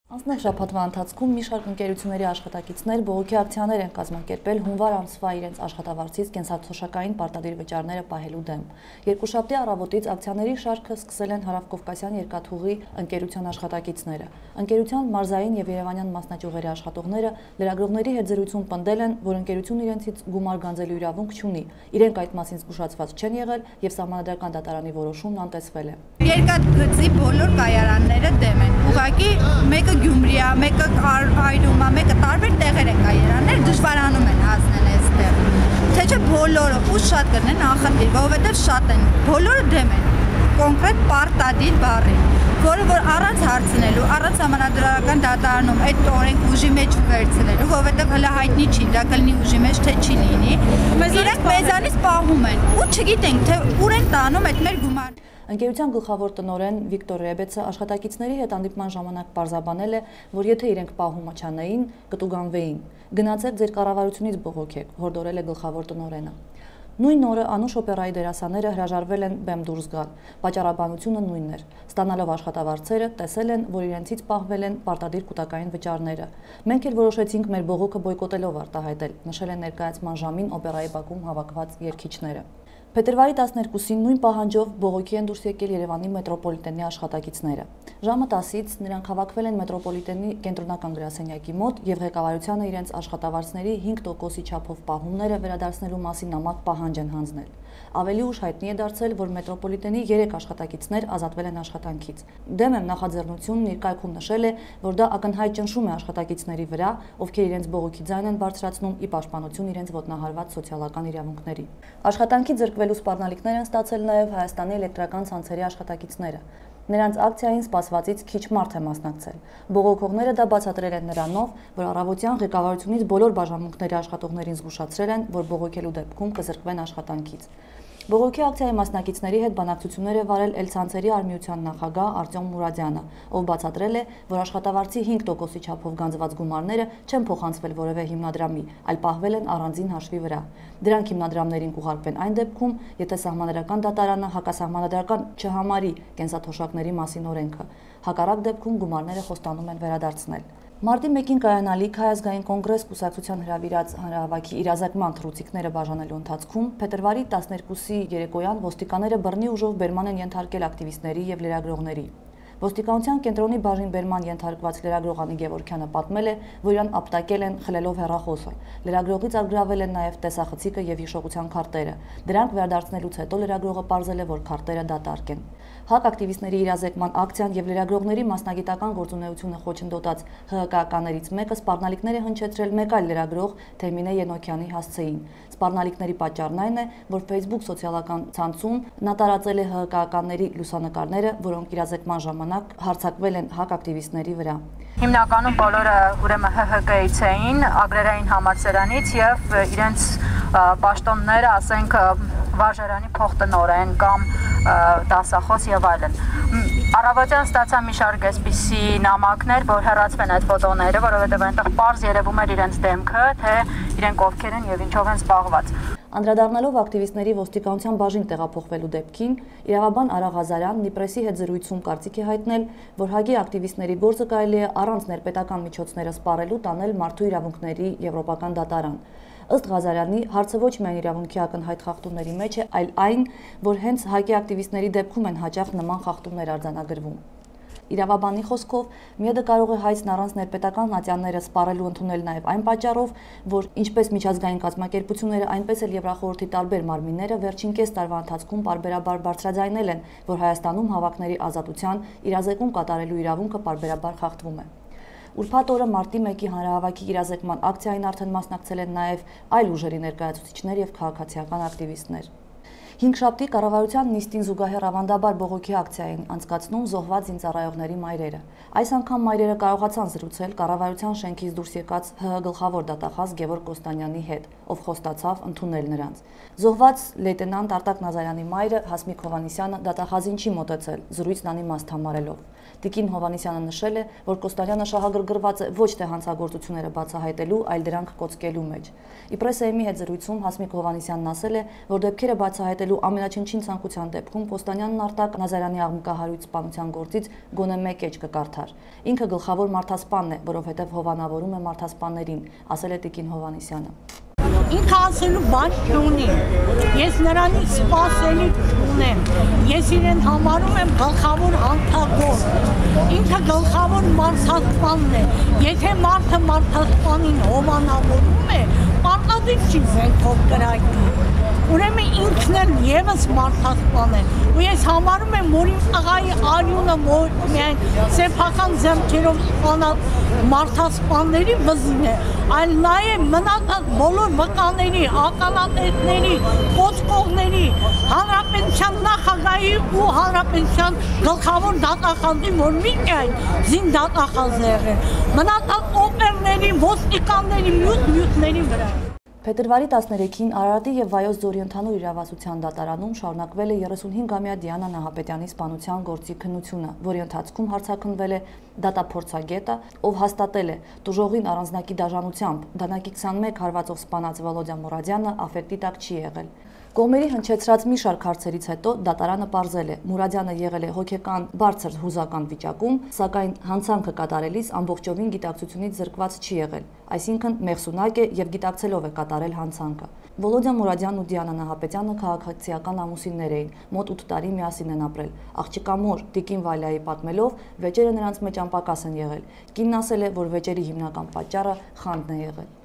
Անցնող շաբաթվա ընթացքում մի շարք ընկերությունների աշխատակիցներ բողոքի ակցիաներ են կազմակերպել հունվար ամսվա իրենց աշխատավարձից կենսաթոշակային պարտադիր վճարները պահելու դեմ։ Երկուշաբթի առավոտից ակցիաների շարքը սկսել են Հարավկովկասյան երկաթուղի ընկերության աշխատակիցները։ Ընկերության մարզային եւ երևանյան մասնաճյուղերի աշխատողները լրագրողների հետ զրույցում պնդել են, որ ընկերությունն իրենցից գումար գանձելու իրավունք չունի։ Իրենք այդ մասին զգուշացված չեն եղել եւ Սահմանադրական դատարանի որոշումն անտեսվել է։ Երկաթգծի բոլոր կայարանները դեմ են։ Ուղղակի մեկը Գյումրի է, մեկը Հայրում է, մեկը տարբեր տեղեր են կայարաններ, դժվարանում են հասնել այստեղ։ Թե չէ բոլորը ու շատ կրնեն նախնդիր, որովհետև շատ են, բոլորը դեմ են կոնկրետ պարտադիր բառին, որը որ առանց հարցնելու, առանց Սահմանադրական դատարանում այդ օրենք ուժի մեջ վերցնելու, որովհետև հələ հայտնի չի, դա կլինի ուժի մեջ թե չի լինի։ Իրենք մեզանից պահում են ու չգիտենք թե ուր են տանում այդ մեր գումարը։ Ընկերության գլխավոր տնօրեն Վիկտոր Ռեբեցը աշխատակիցների հետ հանդիպման ժամանակ պարզաբանել է, որ եթե իրենք պահումը չանեին, կտուգանվեին։ Գնացեք ձեր կառավարությունից բողոքեք, հորդորել է գլխավոր տնօրենը։ Նույն օրը Անուշ օպերայի դերասանները հրաժարվել են բեմ դուրս գալ։ Պատճառաբանությունը նույնն էր։ Ստանալով աշխատավարձերը, տեսել են, որ իրենցից պահվել են պարտադիր կൂട്ടակային վճարները։ Մենք էլ որոշեցինք մեր բողոքը բոյկոտելով արտահայտել, նշել են ներկայացման ժամին օպերայի բակում հավաքված երգիչները։ Փետրվարի 12-ին նույն պահանջով բողոքի են դուրս եկել Երևանի մետրոպոլիտենի աշխատակիցները։ Ժամը 10-ից նրանք հավաքվել են մետրոպոլիտենի կենտրոնական գրասենյակի մոտ եւ ղեկավարությանը իրենց աշխատավարձների 5%-ի չափով պահումները վերադարձնելու մասին նամակ պահանջ են հանձնել։ Ավելի ուշ հայտնի է դարձել, որ մետրոպոլիտենի 3 աշխատակիցներ ազատվել են աշխատանքից։ Դեմ եմ նախաձեռնությունն իր կայքում նշել է, որ դա ակնհայտ ճնշում է աշխատակիցների վրա, ովքեր իրենց բողոքի ձայն են բարձրացնում ի պաշտպանություն իրենց ոտնահարված սոցիալական իրավունքների։ Աշխատանքի ձեռքվելու սպառնալիքներ են ստացել նաև Հայաստանի էլեկտրական ցանցերի աշխատակիցները։ Նրանց ակցիային սպասվածից քիչ մարդ է մասնակցել։ Բողոքողները դա բացատրել են նրանով, որ առավոտյան ղեկավարությունից բոլոր բաժանմունքների աշխատողներին զգուշացրել են, որ բողոքելու դեպքում կզրկվեն աշխատանքից։ Բողոքի ակցիայի մասնակիցների հետ բանակցություններ է վարել Էլ-ցանցերի արմիության նախագահ Արտյոմ Մուրադյանը, ով բացատրել է, որ աշխատավարձի 5%-ի չափով գանձված գումարները չեն փոխանցվել որևէ հիմնադրամի, այլ պահվել են առանձին հաշվի վրա։ Դրանք հիմնադրամներին կուղարկվեն այն դեպքում, եթե Սահմանադրական դատարանը հակասահմանադրական չհամարի կենսաթոշակների մասին օրենքը։ Հակառակ դեպքում գումարները խոստանում են վերադարձնել։ Մարտի 1-ին կայանալիք Հայ ազգային կոնգրես կուսակցության հրավիրած հանրահավաքի իրազեկման թռուցիկները բաժանելու ընթացքում փետրվարի 12-ի երեկոյան ոստիկանները բռնի ուժով բերման են ենթարկել ակտիվիստների եւ լրագրողների։ Ոստիկանության կենտրոնի բաժին բերման ենթարկված լրագրող Անի Գևորգյանը պատմել է, որ իրան ապտակել են խլելով հեռախոսը։ Լրագրողից արգրավել են նաև տեսախցիկը եւ հիշողության քարտերը։ Դրանք վերադարձնելուց հետո լրագրողը պարզել է, որ քարտերը դատարկ են։ ՀԱԿ ակտիվիստների իրազեկման ակցիան եւ լրագրողների մասնագիտական գործունեությունը խոչընդոտած ՀՀԿ-ականներից մեկը սպառնալիքներ է հնչեցրել մեկ այլ լրագրող Թեմինե Ենոքյանի հասցեին։ Սպառնալիքների պատճառն այն է, որ Facebook սոցիալական ցանցում նա տարածել է ՀՀԿ-ականների լուսանկարները, որոնք իրազեկման ժամանակ հարձակվել են ՀԱԿ ակտիվիստների վրա։ Հիմնականում բոլորը ուրեմն ՀՀԿ-ից էին, ագրարային համալսարանից եւ իրենց պաշտոնները, ասենք, վարժարանի փոխտնօրեն կամ դասախոս եւ այլն։ Առավոտյան ստացա մի շարք այսպիսի նամակներ, որ հեռացվեն այդ ֆոտոները, որովհետեւ այնտեղ պարզ երևում էր իրենց դեմքը, թե իրենք ովքեր են եւ ինչով են զբաղված։ Անդրադառնալով ակտիվիստների ոստիկանության բաժին տեղափոխվելու դեպքին, իրավաբան Արա Ղազարյանն Իպրեսի հետ զրույցում կարծիք է հայտնել, որ ՀԱԿ-ի ակտիվիստների գործը կարելի է առանց ներպետական միջոցները սպառելու տանել Մարդու իրավունքների Եվրոպական դատարան։ Ըստ Ղազարյանի, հարցը ոչ միայն իրավունքի ակնհայտ խախտումների մեջ է, այլ այն, որ հենց ՀԱԿ-ի ակտիվիստների դեպքում են հաճախ նման խախտումներ արձանագրվում։ Իրավաբանի խոսքով ՄԻԵԴ-ը կարող է հայցն առանց ներպետական ատյանները սպառելու ընդունել նաև այն պատճառով, որ ինչպես միջազգային կազմակերպությունները, այնպես էլ Եվրախորհրդի տարբեր մարմինները վերջին կես տարվա ընթացքում պարբերաբար բարձրաձայնել են, որ Հայաստանում հավաքների ազատության, իրազեկում կատարելու իրավունքը պարբերաբար խախտվում է։ Ուրբաթ օրը մարտի 1-ի հանրահավաքի իրազեկման ակցիային արդեն մասնակցել են նաև այլ ուժերի ներկայացուցիչներ եւ քաղաքացիական ակտիվիստներ։ Հինգշաբթի կառավարության նիստին զուգահեռ ավանդաբար բողոքի ակցիային անցկացնում զոհված զինծառայողների մայրերը։ Այս անգամ մայրերը կարողացան զրուցել կառավարության շենքից դուրս եկած ՀՀ գլխավոր դատախազ Գևորգ Կոստանյանի հետ, ով խոստացավ ընդունել նրանց։ Զոհված լեյտենանտ Արտակ Նազարյանի մայրը Հասմիկ Հովհաննիսյանը դատախազին չի մոտեցել, զրույցն անիմաստ համարելով։ Տիկին Հովհաննիսյանը նշել է, որ Կոստանյանը շահագրգռված է ոչ թե հանցագործությունները բացահայտելու, այլ դրանք կոծկելու մեջ։ Իպրեսեյմի հետ զրույցում Հասմիկ Հովհաննիսյանն ասել է, որ դեպքերը բացահայտելու ամենաչնչին ցանկության դեպքում Կոստանյանն Արտակ Նազարյանի աղմկահարույց սպանության գործից գոնե մեկ էջ կկարդար։ Ինքը գլխավոր մարդասպանն է, որովհետև հովանավորում է մարդասպաններին, ասել է Տիկին Հովհաննիսյանը։ Ինքը ասելու բան չունի, ես նրանից սպասելի չունեմ, ես իրեն համարում եմ գլխավոր հանցագործ, ինքը գլխավոր մարդասպանն է, եթե մարդը մարդասպանին հովանավորում է, պարտադիր չի զենքով կրակի, ուրեմն ինքն էլ ևս մարդասպան է, ու ես համարում եմ, որ իմ աղայի արյունը միայն սեփական ձեռքերով սպանած մարդասպանների վզին է, այլ նաև մնացած բոլոր վկաների, ականատեսների, կոծկողների, հանրապետության նախագահի ու հանրապետության գլխավոր դատախազի, որ միայն զին դատախազ է եղել, մնացած օպերների, ոստիկանների, մյուսների վրա։ Փետրվարի 13-ին Արարատի եւ Վայոց ձորի ընդհանուր իրավասության դատարանում շարունակվել է 35-ամյա Դիանա Նահապետյանի սպանության գործի քննությունը, որի ընթացքում հարցաքննվել է դատափորձագետը, ով հաստատել է տուժողին առանձնակի դաժանությամբ դանակի 21 հարվածով սպանած Վոլոդիա Մուրադյանը աֆեկտի տակ չի եղել։ Կողմերի հնչեցրած մի շարք հարցերից հետո դատարանը պարզել է, Մուրադյանը եղել է հոգեկան բարձր հուզական վիճակում, սակայն հանցանքը կատարելիս ամբողջովին գիտակցությունից զրկված չի եղել, այսինքն մեղսունակ է եւ գիտակցելով է կատարել հանցանքը։ Վոլոդիա Մուրադյանն ու Դիանա Նահապետյանը քաղաքացիական ամուսիններ էին, մոտ 8 տարի միասին են ապրել։ Աղջկա մոր Տիկին Վալյայի պատմելով, վեճերը նրանց մեջ անպակաս են եղել։ Կինն ասել է, որ վեճերի հիմնական պատճառը խանդն է եղել։